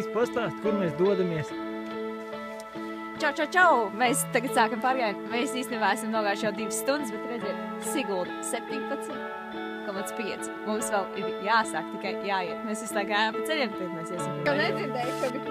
īsti pastāst, kur mēs dodamies. Čau, čau, čau! Mēs tagad sākam pārgājienu. Mēs īstenībā esam nogājuši jau 2 stundas, bet redziet, Sigulda 17,5. Mums vēl ir jāsāk, tikai jāiet. Mēs visu laiku gājām pa ceļiem, tad mēs iesim. Jau nedzirdēju, ka bija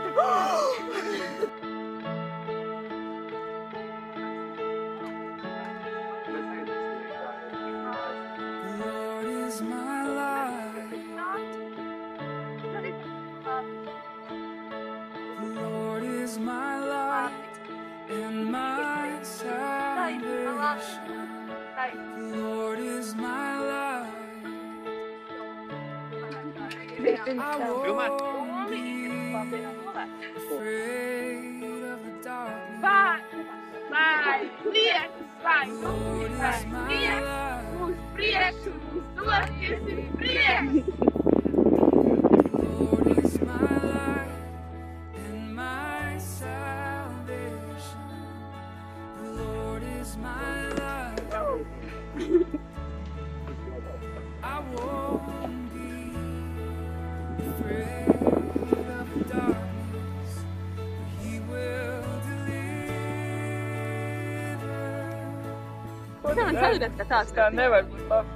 Tā nevar būt labi.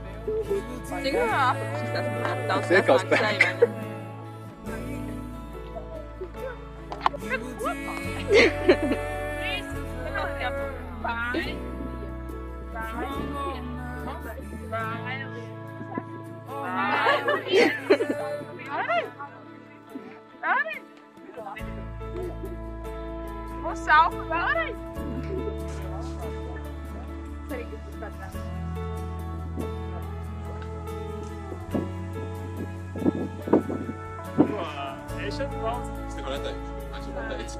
Cik apakšas tas tāds Iekals Mums sauka vēlreiz. Es neko neteikšu. Es jau pateicu.